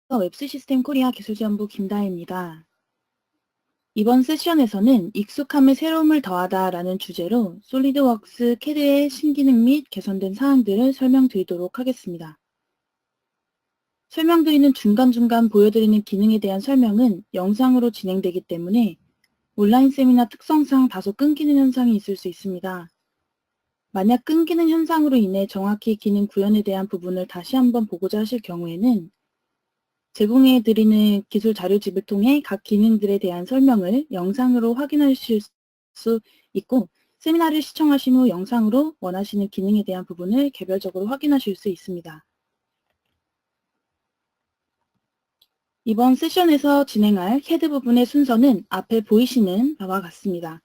웹스 시스템 코리아 기술지원부 김다혜입니다. 이번 세션에서는 익숙함에 새로움을 더하다라는 주제로 솔리드웍스 CAD의 신기능 및 개선된 사항들을 설명드리도록 하겠습니다. 설명드리는 중간중간 보여드리는 기능에 대한 설명은 영상으로 진행되기 때문에 온라인 세미나 특성상 다소 끊기는 현상이 있을 수 있습니다. 만약 끊기는 현상으로 인해 정확히 기능 구현에 대한 부분을 다시 한번 보고자 하실 경우에는 제공해드리는 기술 자료집을 통해 각 기능들에 대한 설명을 영상으로 확인하실 수 있고 세미나를 시청하신 후 영상으로 원하시는 기능에 대한 부분을 개별적으로 확인하실 수 있습니다. 이번 세션에서 진행할 CAD 부분의 순서는 앞에 보이시는 바와 같습니다.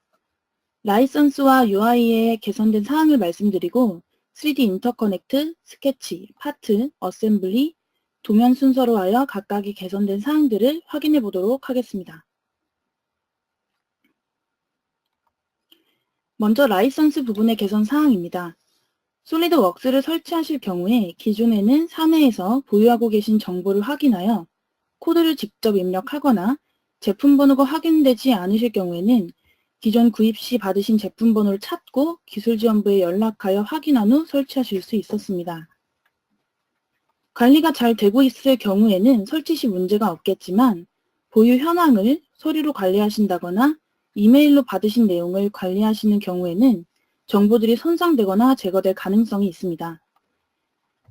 라이선스와 UI의 개선된 사항을 말씀드리고 3D 인터커넥트, 스케치, 파트, 어셈블리, 도면 순서로 하여 각각의 개선된 사항들을 확인해 보도록 하겠습니다. 먼저 라이선스 부분의 개선 사항입니다. 솔리드웍스를 설치하실 경우에 기존에는 사내에서 보유하고 계신 정보를 확인하여 코드를 직접 입력하거나 제품 번호가 확인되지 않으실 경우에는 기존 구입 시 받으신 제품 번호를 찾고 기술지원부에 연락하여 확인한 후 설치하실 수 있었습니다. 관리가 잘 되고 있을 경우에는 설치 시 문제가 없겠지만 보유 현황을 서류로 관리하신다거나 이메일로 받으신 내용을 관리하시는 경우에는 정보들이 손상되거나 제거될 가능성이 있습니다.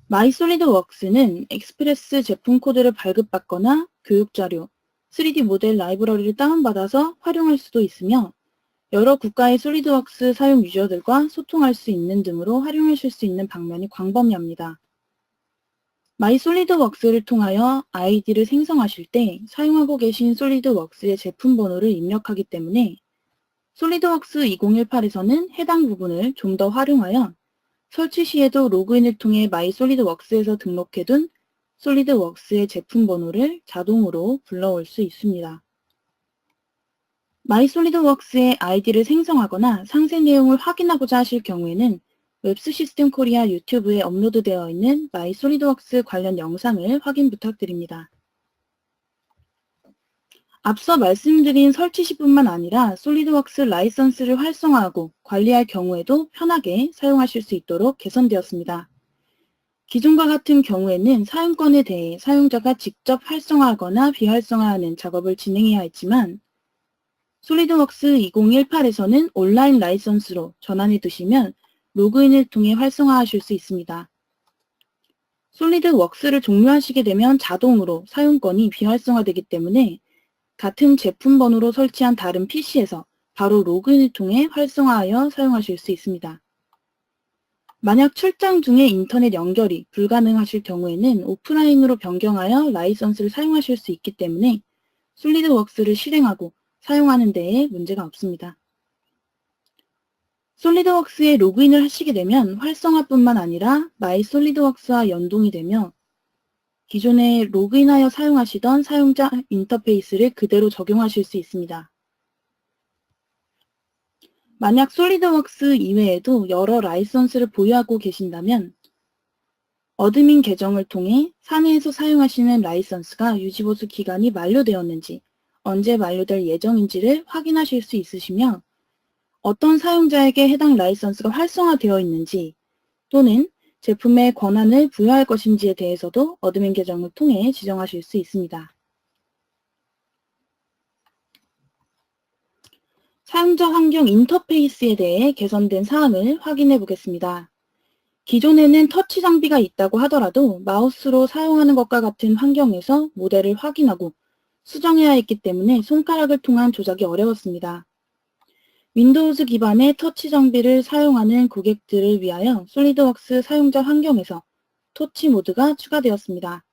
마이솔리드웍스는 익스프레스 제품 코드를 발급받거나 교육자료, 3D 모델 라이브러리를 다운받아서 활용할 수도 있으며 여러 국가의 솔리드웍스 사용 유저들과 소통할 수 있는 등으로 활용하실 수 있는 방면이 광범위합니다. 마이솔리드웍스를 통하여 아이디를 생성하실 때 사용하고 계신 솔리드웍스의 제품 번호를 입력하기 때문에 솔리드웍스 2018에서는 해당 부분을 좀 더 활용하여 설치 시에도 로그인을 통해 마이솔리드웍스에서 등록해둔 솔리드웍스의 제품 번호를 자동으로 불러올 수 있습니다. 마이솔리드웍스의 아이디를 생성하거나 상세 내용을 확인하고자 하실 경우에는 웹스 시스템 코리아 유튜브에 업로드되어 있는 마이솔리드웍스 관련 영상을 확인 부탁드립니다. 앞서 말씀드린 설치 시뿐만 아니라 솔리드웍스 라이선스를 활성화하고 관리할 경우에도 편하게 사용하실 수 있도록 개선되었습니다. 기존과 같은 경우에는 사용권에 대해 사용자가 직접 활성화하거나 비활성화하는 작업을 진행해야 했지만 솔리드웍스 2018에서는 온라인 라이선스로 전환해 두시면 로그인을 통해 활성화하실 수 있습니다. 솔리드웍스를 종료하시게 되면 자동으로 사용권이 비활성화되기 때문에 같은 제품 번호로 설치한 다른 PC에서 바로 로그인을 통해 활성화하여 사용하실 수 있습니다. 만약 출장 중에 인터넷 연결이 불가능하실 경우에는 오프라인으로 변경하여 라이선스를 사용하실 수 있기 때문에 솔리드웍스를 실행하고 사용하는 데에 문제가 없습니다. 솔리드웍스에 로그인을 하시게 되면 활성화뿐만 아니라 마이 솔리드웍스와 연동이 되며 기존에 로그인하여 사용하시던 사용자 인터페이스를 그대로 적용하실 수 있습니다. 만약 솔리드웍스 이외에도 여러 라이선스를 보유하고 계신다면 어드민 계정을 통해 사내에서 사용하시는 라이선스가 유지보수 기간이 만료되었는지 언제 만료될 예정인지를 확인하실 수 있으시며 어떤 사용자에게 해당 라이선스가 활성화되어 있는지 또는 제품의 권한을 부여할 것인지에 대해서도 어드민 계정을 통해 지정하실 수 있습니다. 사용자 환경 인터페이스에 대해 개선된 사항을 확인해 보겠습니다. 기존에는 터치 장비가 있다고 하더라도 마우스로 사용하는 것과 같은 환경에서 모델을 확인하고 수정해야 했기 때문에 손가락을 통한 조작이 어려웠습니다. 윈도우즈 기반의 터치 장비를 사용하는 고객들을 위하여 솔리드웍스 사용자 환경에서 터치 모드가 추가되었습니다.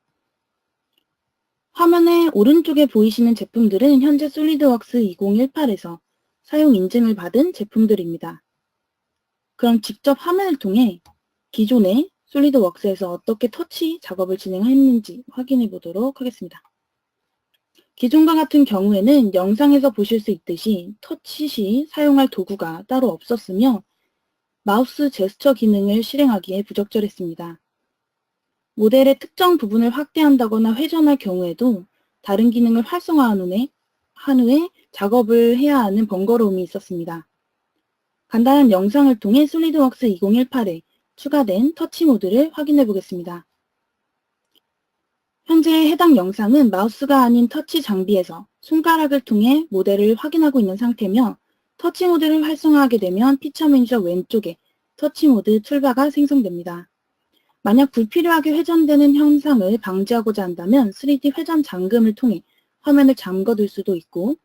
화면의 오른쪽에 보이시는 제품들은 현재 솔리드웍스 2018에서 사용 인증을 받은 제품들입니다. 그럼 직접 화면을 통해 기존의 솔리드웍스에서 어떻게 터치 작업을 진행했는지 확인해 보도록 하겠습니다. 기존과 같은 경우에는 영상에서 보실 수 있듯이 터치 시 사용할 도구가 따로 없었으며 마우스 제스처 기능을 실행하기에 부적절했습니다. 모델의 특정 부분을 확대한다거나 회전할 경우에도 다른 기능을 한 후에 작업을 해야 하는 번거로움이 있었습니다. 간단한 영상을 통해 솔리드웍스 2018에 추가된 터치 모드를 확인해 보겠습니다. 현재 해당 영상은 마우스가 아닌 터치 장비에서 손가락을 통해 모델을 확인하고 있는 상태며, 터치 모드를 활성화하게 되면 피처 매니저 왼쪽에 터치 모드 툴바가 생성됩니다. 만약 불필요하게 회전되는 현상을 방지하고자 한다면 3D 회전 잠금을 통해 화면을 잠궈둘 수도 있고,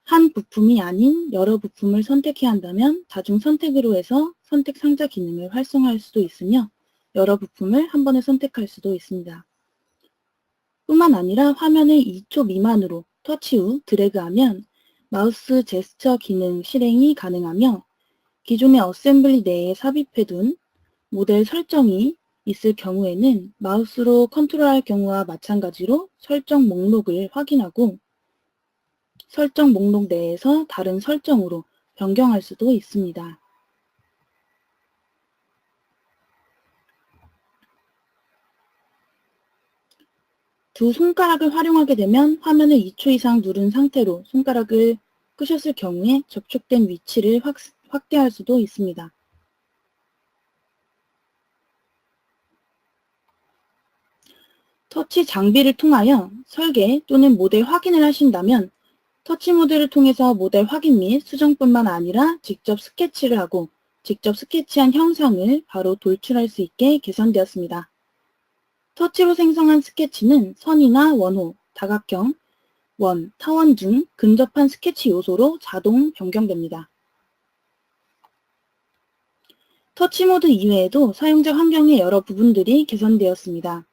한 부품이 아닌 여러 부품을 선택해야 한다면 다중 선택으로 해서 선택 상자 기능을 활성화할 수도 있으며, 여러 부품을 한 번에 선택할 수도 있습니다. 뿐만 아니라 화면을 2초 미만으로 터치 후 드래그하면 마우스 제스처 기능 실행이 가능하며, 기존의 어셈블리 내에 삽입해둔 모델 설정이 있을 경우에는 마우스로 컨트롤할 경우와 마찬가지로 설정 목록을 확인하고 설정 목록 내에서 다른 설정으로 변경할 수도 있습니다. 두 손가락을 활용하게 되면 화면을 2초 이상 누른 상태로 손가락을 끄셨을 경우에 접촉된 위치를 확대할 수도 있습니다. 터치 장비를 통하여 설계 또는 모델 확인을 하신다면 터치 모드를 통해서 모델 확인 및 수정뿐만 아니라 직접 스케치를 하고 직접 스케치한 형상을 바로 돌출할 수 있게 개선되었습니다. 터치로 생성한 스케치는 선이나 원호, 다각형, 원, 타원 등 근접한 스케치 요소로 자동 변경됩니다. 터치 모드 이외에도 사용자 환경의 여러 부분들이 개선되었습니다.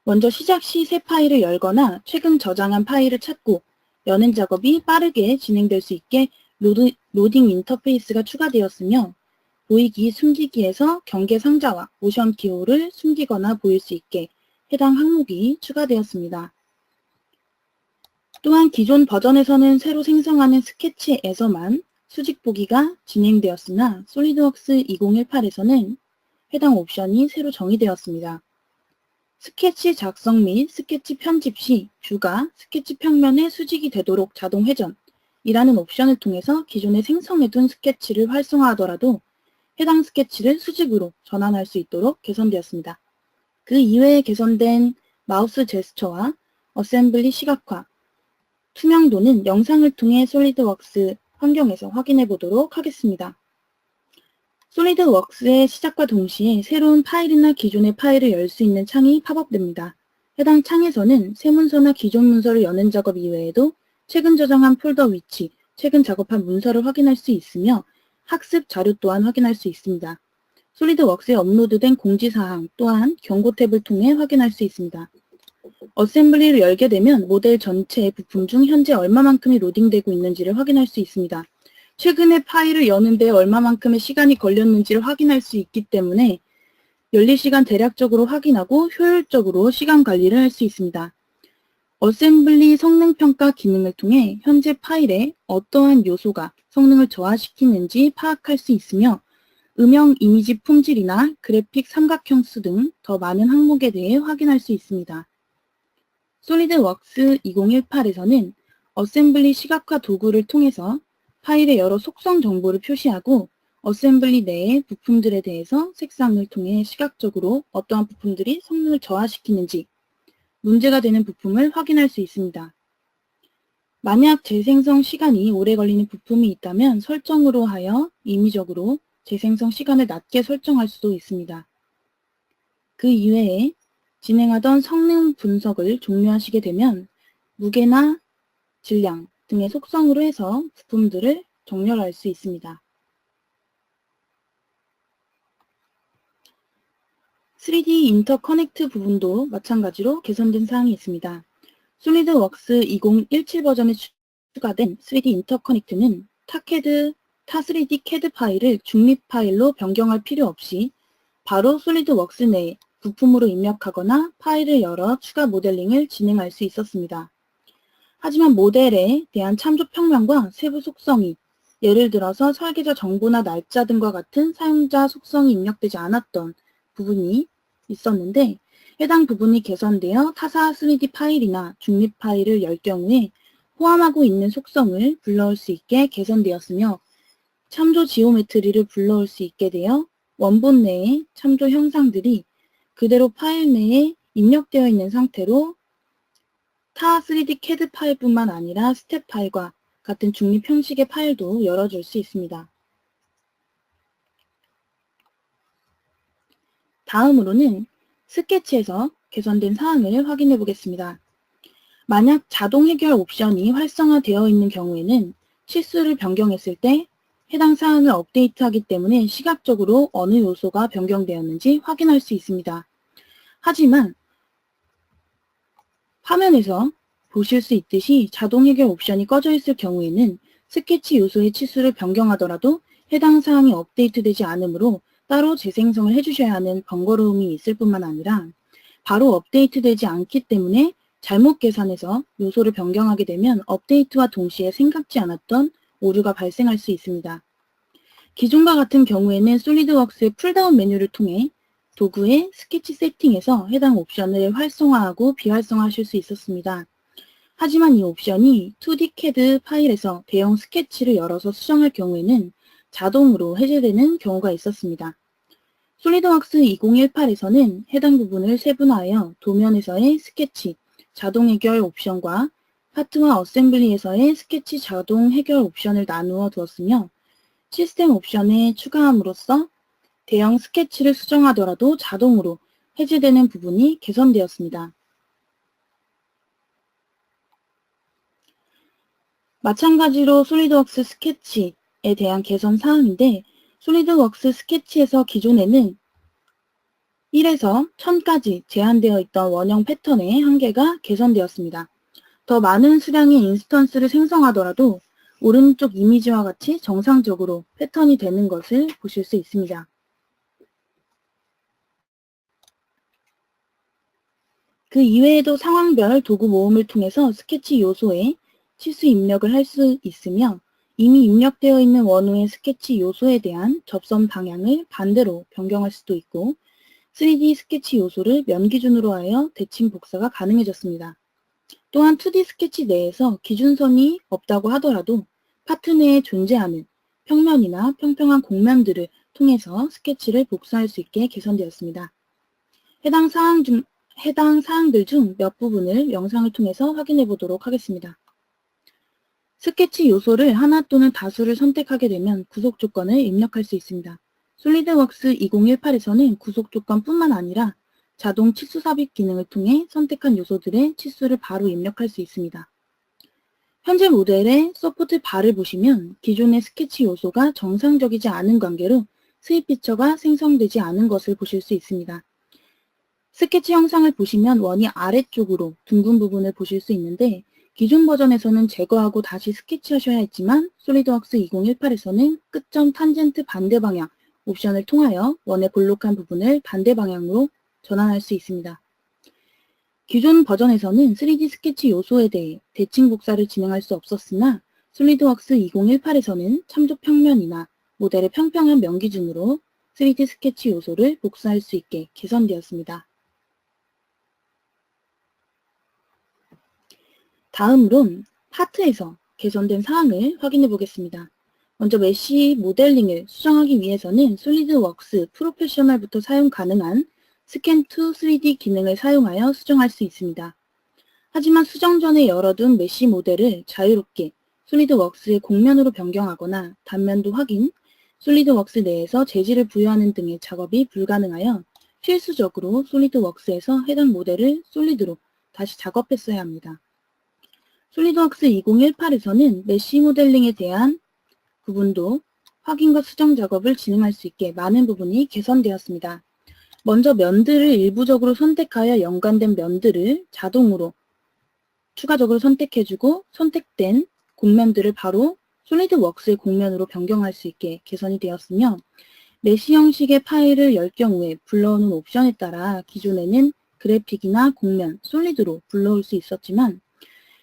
먼저 시작 시 새 파일을 열거나 최근 저장한 파일을 찾고 여는 작업이 빠르게 진행될 수 있게 로딩 인터페이스가 추가되었으며, 보이기, 숨기기에서 경계 상자와 모션 기호를 숨기거나 보일 수 있게 해당 항목이 추가되었습니다. 또한 기존 버전에서는 새로 생성하는 스케치에서만 수직 보기가 진행되었으나 솔리드웍스 2018에서는 해당 옵션이 새로 정의되었습니다. 스케치 작성 및 스케치 편집 시 뷰가 스케치 평면에 수직이 되도록 자동 회전이라는 옵션을 통해서 기존에 생성해둔 스케치를 활성화하더라도 해당 스케치를 수직으로 전환할 수 있도록 개선되었습니다. 그 이외에 개선된 마우스 제스처와 어셈블리 시각화, 투명도는 영상을 통해 솔리드웍스 환경에서 확인해 보도록 하겠습니다. 솔리드웍스의 시작과 동시에 새로운 파일이나 기존의 파일을 열 수 있는 창이 팝업됩니다. 해당 창에서는 새 문서나 기존 문서를 여는 작업 이외에도 최근 저장한 폴더 위치, 최근 작업한 문서를 확인할 수 있으며 학습 자료 또한 확인할 수 있습니다. 솔리드웍스에 업로드된 공지사항 또한 경고 탭을 통해 확인할 수 있습니다. 어셈블리를 열게 되면 모델 전체의 부품 중 현재 얼마만큼이 로딩되고 있는지를 확인할 수 있습니다. 최근에 파일을 여는데 얼마만큼의 시간이 걸렸는지를 확인할 수 있기 때문에 열릴 시간 대략적으로 확인하고 효율적으로 시간 관리를 할 수 있습니다. 어셈블리 성능 평가 기능을 통해 현재 파일에 어떠한 요소가 성능을 저하시키는지 파악할 수 있으며, 음영 이미지 품질이나 그래픽 삼각형 수 등 더 많은 항목에 대해 확인할 수 있습니다. 솔리드웍스 2018에서는 어셈블리 시각화 도구를 통해서 파일의 여러 속성 정보를 표시하고 어셈블리 내의 부품들에 대해서 색상을 통해 시각적으로 어떠한 부품들이 성능을 저하시키는지, 문제가 되는 부품을 확인할 수 있습니다. 만약 재생성 시간이 오래 걸리는 부품이 있다면 설정으로 하여 임의적으로 재생성 시간을 낮게 설정할 수도 있습니다. 그 이외에 진행하던 성능 분석을 종료하시게 되면 무게나 질량 등의 속성으로 해서 부품들을 정렬할 수 있습니다. 3D 인터커넥트 부분도 마찬가지로 개선된 사항이 있습니다. 솔리드웍스 2017 버전에 추가된 3D 인터커넥트는 타 3D CAD 파일을 중립 파일로 변경할 필요 없이 바로 솔리드웍스 내에 부품으로 입력하거나 파일을 열어 추가 모델링을 진행할 수 있었습니다. 하지만 모델에 대한 참조 평면과 세부 속성이, 예를 들어서 설계자 정보나 날짜 등과 같은 사용자 속성이 입력되지 않았던 부분이 있었는데, 해당 부분이 개선되어 타사 3D 파일이나 중립 파일을 열 경우에 포함하고 있는 속성을 불러올 수 있게 개선되었으며 참조 지오메트리를 불러올 수 있게 되어 원본 내의 참조 형상들이 그대로 파일 내에 입력되어 있는 상태로 타 3D CAD 파일뿐만 아니라 스텝 파일과 같은 중립 형식의 파일도 열어줄 수 있습니다. 다음으로는 스케치에서 개선된 사항을 확인해 보겠습니다. 만약 자동 해결 옵션이 활성화되어 있는 경우에는 치수를 변경했을 때 해당 사항을 업데이트하기 때문에 시각적으로 어느 요소가 변경되었는지 확인할 수 있습니다. 하지만 화면에서 보실 수 있듯이 자동 해결 옵션이 꺼져 있을 경우에는 스케치 요소의 치수를 변경하더라도 해당 사항이 업데이트되지 않으므로 따로 재생성을 해주셔야 하는 번거로움이 있을 뿐만 아니라 바로 업데이트되지 않기 때문에 잘못 계산해서 요소를 변경하게 되면 업데이트와 동시에 생각지 않았던 오류가 발생할 수 있습니다. 기존과 같은 경우에는 솔리드웍스의 풀다운 메뉴를 통해 도구의 스케치 세팅에서 해당 옵션을 활성화하고 비활성화하실 수 있었습니다. 하지만 이 옵션이 2D CAD 파일에서 대형 스케치를 열어서 수정할 경우에는 자동으로 해제되는 경우가 있었습니다. 솔리드웍스 2018에서는 해당 부분을 세분화하여 도면에서의 스케치, 자동 해결 옵션과 파트와 어셈블리에서의 스케치 자동 해결 옵션을 나누어 두었으며 시스템 옵션에 추가함으로써 대형 스케치를 수정하더라도 자동으로 해제되는 부분이 개선되었습니다. 마찬가지로 솔리드웍스 스케치에 대한 개선 사항인데 솔리드웍스 스케치에서 기존에는 1에서 1000까지 제한되어 있던 원형 패턴의 한계가 개선되었습니다. 더 많은 수량의 인스턴스를 생성하더라도 오른쪽 이미지와 같이 정상적으로 패턴이 되는 것을 보실 수 있습니다. 그 이외에도 상황별 도구 모음을 통해서 스케치 요소에 치수 입력을 할 수 있으며 이미 입력되어 있는 원호의 스케치 요소에 대한 접선 방향을 반대로 변경할 수도 있고 3D 스케치 요소를 면 기준으로 하여 대칭 복사가 가능해졌습니다. 또한 2D 스케치 내에서 기준선이 없다고 하더라도 파트 내에 존재하는 평면이나 평평한 곡면들을 통해서 스케치를 복사할 수 있게 개선되었습니다. 해당 사항들 중 몇 부분을 영상을 통해서 확인해 보도록 하겠습니다. 스케치 요소를 하나 또는 다수를 선택하게 되면 구속 조건을 입력할 수 있습니다. 솔리드웍스 2018에서는 구속 조건뿐만 아니라 자동 치수 삽입 기능을 통해 선택한 요소들의 치수를 바로 입력할 수 있습니다. 현재 모델의 서포트 바를 보시면 기존의 스케치 요소가 정상적이지 않은 관계로 스윕 피처가 생성되지 않은 것을 보실 수 있습니다. 스케치 영상을 보시면 원이 아래쪽으로 둥근 부분을 보실 수 있는데 기존 버전에서는 제거하고 다시 스케치하셔야 했지만 솔리드웍스 2018에서는 끝점 탄젠트 반대 방향 옵션을 통하여 원의 볼록한 부분을 반대 방향으로 전환할 수 있습니다. 기존 버전에서는 3D 스케치 요소에 대해 대칭 복사를 진행할 수 없었으나 솔리드웍스 2018에서는 참조 평면이나 모델의 평평한 면 기준으로 3D 스케치 요소를 복사할 수 있게 개선되었습니다. 다음으론 파트에서 개선된 사항을 확인해 보겠습니다. 먼저 메쉬 모델링을 수정하기 위해서는 솔리드웍스 프로페셔널부터 사용 가능한 스캔 투 3D 기능을 사용하여 수정할 수 있습니다. 하지만 수정 전에 열어둔 메쉬 모델을 자유롭게 솔리드웍스의 곡면으로 변경하거나 단면도 확인, 솔리드웍스 내에서 재질을 부여하는 등의 작업이 불가능하여 필수적으로 솔리드웍스에서 해당 모델을 솔리드로 다시 작업했어야 합니다. 솔리드웍스 2018에서는 메쉬 모델링에 대한 부분도 확인과 수정 작업을 진행할 수 있게 많은 부분이 개선되었습니다. 먼저 면들을 일부적으로 선택하여 연관된 면들을 자동으로 추가적으로 선택해주고 선택된 곡면들을 바로 솔리드웍스의 곡면으로 변경할 수 있게 개선이 되었으며 메쉬 형식의 파일을 열 경우에 불러오는 옵션에 따라 기존에는 그래픽이나 곡면, 솔리드로 불러올 수 있었지만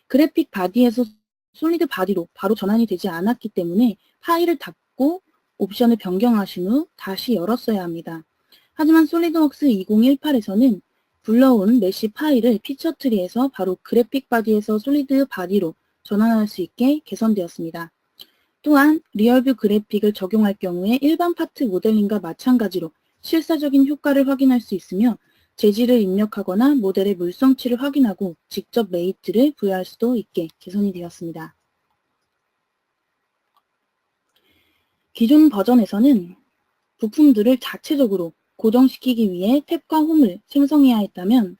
그래픽 바디에서 솔리드 바디로 바로 전환이 되지 않았기 때문에 파일을 닫고 옵션을 변경하신 후 다시 열었어야 합니다. 하지만 솔리드웍스 2018에서는 불러온 메쉬 파일을 피처 트리에서 바로 그래픽 바디에서 솔리드 바디로 전환할 수 있게 개선되었습니다. 또한 리얼뷰 그래픽을 적용할 경우에 일반 파트 모델링과 마찬가지로 실사적인 효과를 확인할 수 있으며 재질을 입력하거나 모델의 물성치를 확인하고 직접 메이트를 부여할 수도 있게 개선이 되었습니다. 기존 버전에서는 부품들을 자체적으로 고정시키기 위해 탭과 홈을 생성해야 했다면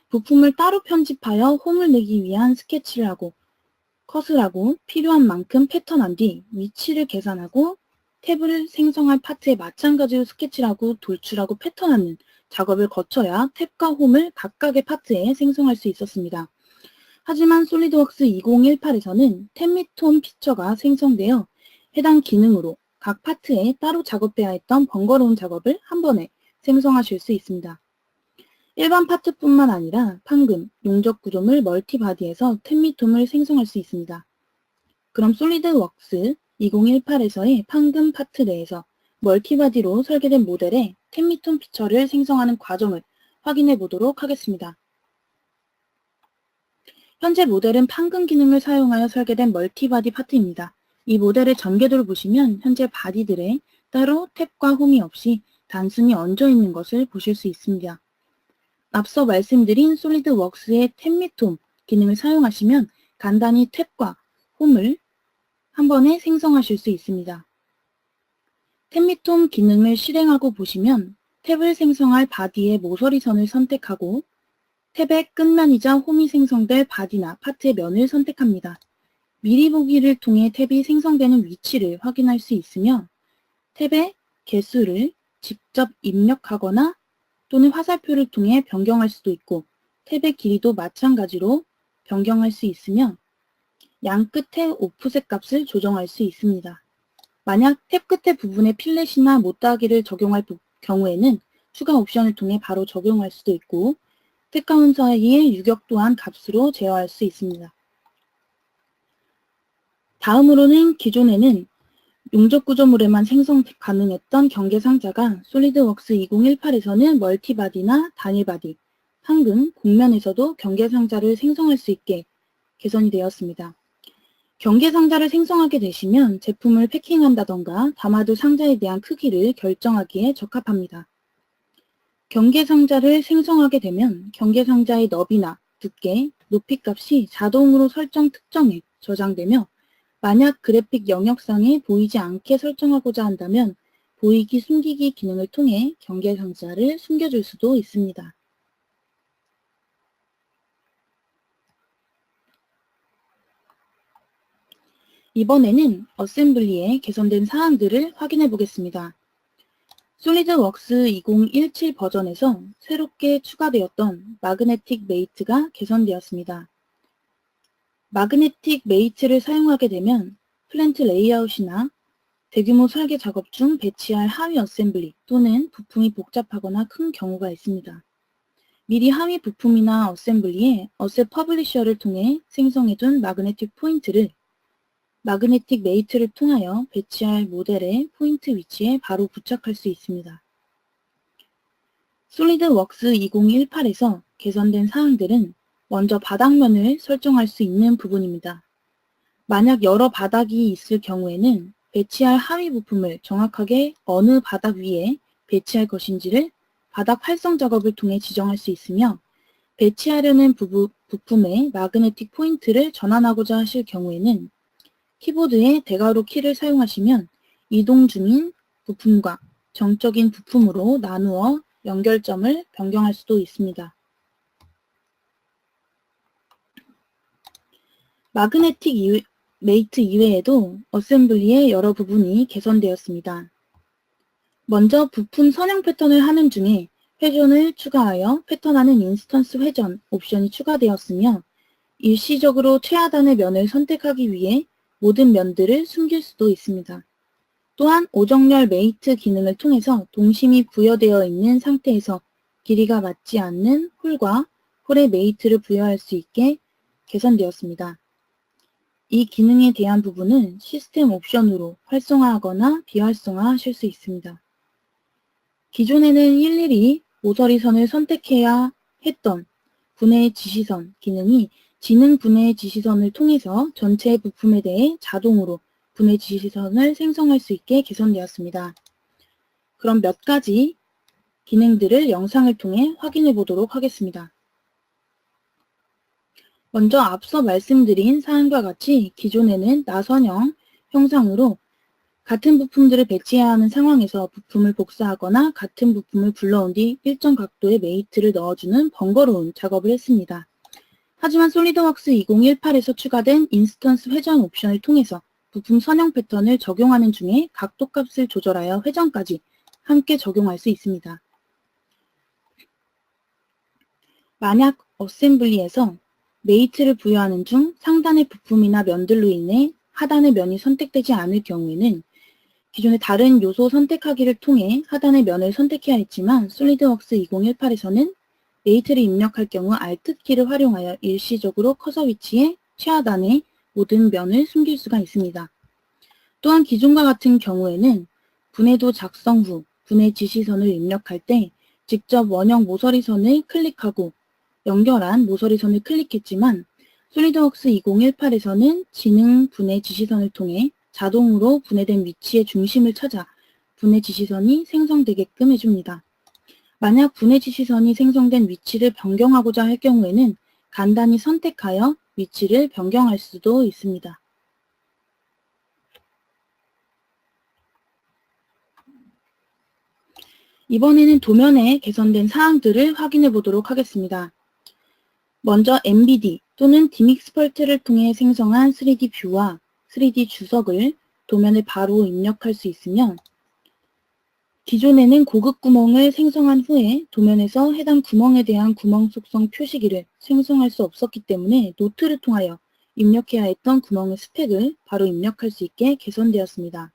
부품을 따로 편집하여 홈을 내기 위한 스케치를 하고 컷을 하고 필요한 만큼 패턴한 뒤 위치를 계산하고 탭을 생성할 파트에 마찬가지로 스케치를 하고 돌출하고 패턴하는 작업을 거쳐야 탭과 홈을 각각의 파트에 생성할 수 있었습니다. 하지만 솔리드웍스 2018에서는 탭 및 홈 피처가 생성되어 해당 기능으로 각 파트에 따로 작업해야 했던 번거로운 작업을 한 번에 생성하실 수 있습니다. 일반 파트뿐만 아니라 판금, 용접 구조물 멀티바디에서 탭 및 홈을 생성할 수 있습니다. 그럼 솔리드웍스 2018에서의 판금 파트 내에서 멀티바디로 설계된 모델의 탭 및 홈 피처를 생성하는 과정을 확인해 보도록 하겠습니다. 현재 모델은 판금 기능을 사용하여 설계된 멀티바디 파트입니다. 이 모델의 전개도를 보시면 현재 바디들에 따로 탭과 홈이 없이 단순히 얹어 있는 것을 보실 수 있습니다. 앞서 말씀드린 솔리드웍스의 탭 및 홈 기능을 사용하시면 간단히 탭과 홈을 한 번에 생성하실 수 있습니다. 탭 및 홈 기능을 실행하고 보시면 탭을 생성할 바디의 모서리선을 선택하고 탭의 끝면이자 홈이 생성될 바디나 파트의 면을 선택합니다. 미리 보기를 통해 탭이 생성되는 위치를 확인할 수 있으며 탭의 개수를 직접 입력하거나 또는 화살표를 통해 변경할 수도 있고 탭의 길이도 마찬가지로 변경할 수 있으며 양 끝의 오프셋 값을 조정할 수 있습니다. 만약 탭 끝의 부분에 필렛이나 못따기를 적용할 경우에는 추가 옵션을 통해 바로 적용할 수도 있고 탭 카운터의 유격 또한 값으로 제어할 수 있습니다. 다음으로는 기존에는 용접 구조물에만 생성 가능했던 경계 상자가 솔리드웍스 2018에서는 멀티바디나 단일바디, 판금, 곡면에서도 경계 상자를 생성할 수 있게 개선이 되었습니다. 경계 상자를 생성하게 되시면 제품을 패킹한다던가 담아둘 상자에 대한 크기를 결정하기에 적합합니다. 경계 상자를 생성하게 되면 경계 상자의 너비나 두께, 높이 값이 자동으로 설정 특정에 저장되며 만약 그래픽 영역상에 보이지 않게 설정하고자 한다면 보이기 숨기기 기능을 통해 경계 상자를 숨겨줄 수도 있습니다. 이번에는 어셈블리에 개선된 사항들을 확인해 보겠습니다. 솔리드웍스 2017 버전에서 새롭게 추가되었던 마그네틱 메이트가 개선되었습니다. 마그네틱 메이트를 사용하게 되면 플랜트 레이아웃이나 대규모 설계 작업 중 배치할 하위 어셈블리 또는 부품이 복잡하거나 큰 경우가 있습니다. 미리 하위 부품이나 어셈블리에 어셋 퍼블리셔를 통해 생성해둔 마그네틱 포인트를 마그네틱 메이트를 통하여 배치할 모델의 포인트 위치에 바로 부착할 수 있습니다. 솔리드웍스 2018에서 개선된 사항들은 먼저 바닥면을 설정할 수 있는 부분입니다. 만약 여러 바닥이 있을 경우에는 배치할 하위 부품을 정확하게 어느 바닥 위에 배치할 것인지를 바닥 활성 작업을 통해 지정할 수 있으며 배치하려는 부품의 마그네틱 포인트를 전환하고자 하실 경우에는 키보드의 대괄호 키를 사용하시면 이동 중인 부품과 정적인 부품으로 나누어 연결점을 변경할 수도 있습니다. 마그네틱 메이트 이외에도 어셈블리의 여러 부분이 개선되었습니다. 먼저 부품 선형 패턴을 하는 중에 회전을 추가하여 패턴하는 인스턴스 회전 옵션이 추가되었으며 일시적으로 최하단의 면을 선택하기 위해 모든 면들을 숨길 수도 있습니다. 또한 오정렬 메이트 기능을 통해서 동심이 부여되어 있는 상태에서 길이가 맞지 않는 홀과 홀의 메이트를 부여할 수 있게 개선되었습니다. 이 기능에 대한 부분은 시스템 옵션으로 활성화하거나 비활성화하실 수 있습니다. 기존에는 일일이 모서리선을 선택해야 했던 분해 지시선 기능이 지능 분해 지시선을 통해서 전체 부품에 대해 자동으로 분해 지시선을 생성할 수 있게 개선되었습니다. 그럼 몇 가지 기능들을 영상을 통해 확인해 보도록 하겠습니다. 먼저 앞서 말씀드린 사항과 같이 기존에는 나선형 형상으로 같은 부품들을 배치해야 하는 상황에서 부품을 복사하거나 같은 부품을 불러온 뒤 일정 각도의 메이트를 넣어주는 번거로운 작업을 했습니다. 하지만 솔리드웍스 2018에서 추가된 인스턴스 회전 옵션을 통해서 부품 선형 패턴을 적용하는 중에 각도값을 조절하여 회전까지 함께 적용할 수 있습니다. 만약 어셈블리에서 메이트를 부여하는 중 상단의 부품이나 면들로 인해 하단의 면이 선택되지 않을 경우에는 기존의 다른 요소 선택하기를 통해 하단의 면을 선택해야 했지만 솔리드웍스 2018에서는 메이트를 입력할 경우 Alt키를 활용하여 일시적으로 커서 위치에 최하단의 모든 면을 숨길 수가 있습니다. 또한 기존과 같은 경우에는 분해도 작성 후 분해 지시선을 입력할 때 직접 원형 모서리선을 클릭하고 연결한 모서리선을 클릭했지만 솔리드웍스 2018에서는 지능 분해 지시선을 통해 자동으로 분해된 위치의 중심을 찾아 분해 지시선이 생성되게끔 해줍니다. 만약 분해 지시선이 생성된 위치를 변경하고자 할 경우에는 간단히 선택하여 위치를 변경할 수도 있습니다. 이번에는 도면에 개선된 사항들을 확인해 보도록 하겠습니다. 먼저 MBD 또는 디믹스펄트를 통해 생성한 3D 뷰와 3D 주석을 도면에 바로 입력할 수 있으며 기존에는 고급 구멍을 생성한 후에 도면에서 해당 구멍에 대한 구멍 속성 표시기를 생성할 수 없었기 때문에 노트를 통하여 입력해야 했던 구멍의 스펙을 바로 입력할 수 있게 개선되었습니다.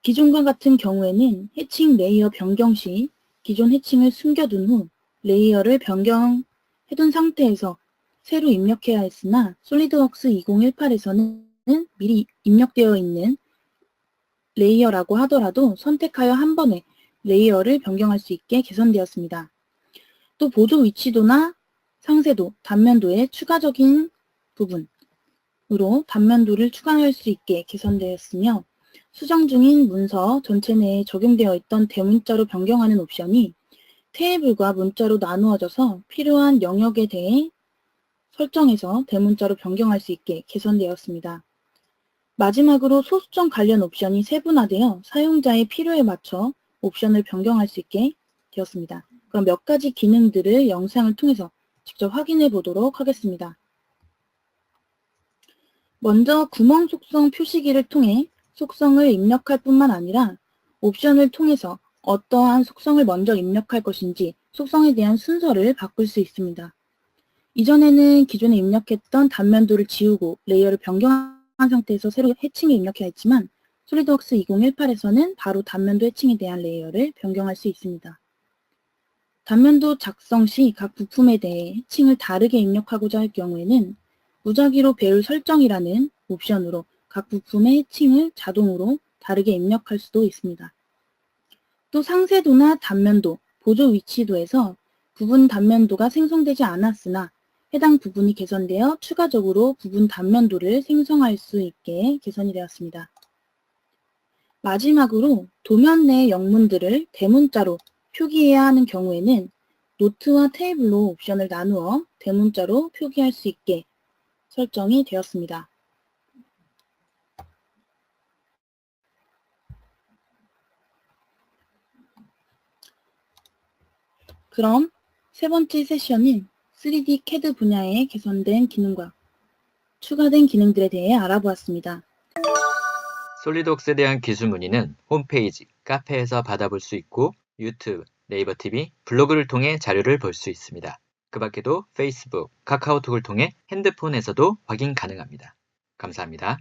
기존과 같은 경우에는 해칭 레이어 변경 시 기존 해칭을 숨겨둔 후 레이어를 변경해둔 상태에서 새로 입력해야 했으나 솔리드웍스 2018에서는 미리 입력되어 있는 레이어라고 하더라도 선택하여 한 번에 레이어를 변경할 수 있게 개선되었습니다. 또 보조 위치도나 상세도, 단면도의 추가적인 부분으로 단면도를 추가할 수 있게 개선되었으며 수정 중인 문서 전체 내에 적용되어 있던 대문자로 변경하는 옵션이 테이블과 문자로 나누어져서 필요한 영역에 대해 설정해서 대문자로 변경할 수 있게 개선되었습니다. 마지막으로 소수점 관련 옵션이 세분화되어 사용자의 필요에 맞춰 옵션을 변경할 수 있게 되었습니다. 그럼 몇 가지 기능들을 영상을 통해서 직접 확인해 보도록 하겠습니다. 먼저 구멍 속성 표시기를 통해 속성을 입력할 뿐만 아니라 옵션을 통해서 어떠한 속성을 먼저 입력할 것인지 속성에 대한 순서를 바꿀 수 있습니다. 이전에는 기존에 입력했던 단면도를 지우고 레이어를 변경한 상태에서 새로 해칭에 입력해야 했지만 솔리드웍스 2018에서는 바로 단면도 해칭에 대한 레이어를 변경할 수 있습니다. 단면도 작성 시 각 부품에 대해 해칭을 다르게 입력하고자 할 경우에는 무작위로 배열 설정이라는 옵션으로 각 부품의 해칭을 자동으로 다르게 입력할 수도 있습니다. 또 상세도나 단면도, 보조 위치도에서 부분 단면도가 생성되지 않았으나 해당 부분이 개선되어 추가적으로 부분 단면도를 생성할 수 있게 개선이 되었습니다. 마지막으로 도면 내 영문들을 대문자로 표기해야 하는 경우에는 노트와 테이블로 옵션을 나누어 대문자로 표기할 수 있게 설정이 되었습니다. 그럼 세 번째 세션인 3D CAD 분야에 개선된 기능과 추가된 기능들에 대해 알아보았습니다. 솔리드웍스에 대한 기술 문의는 홈페이지, 카페에서 받아볼 수 있고 유튜브, 네이버 TV, 블로그를 통해 자료를 볼 수 있습니다. 그 밖에도 페이스북, 카카오톡을 통해 핸드폰에서도 확인 가능합니다. 감사합니다.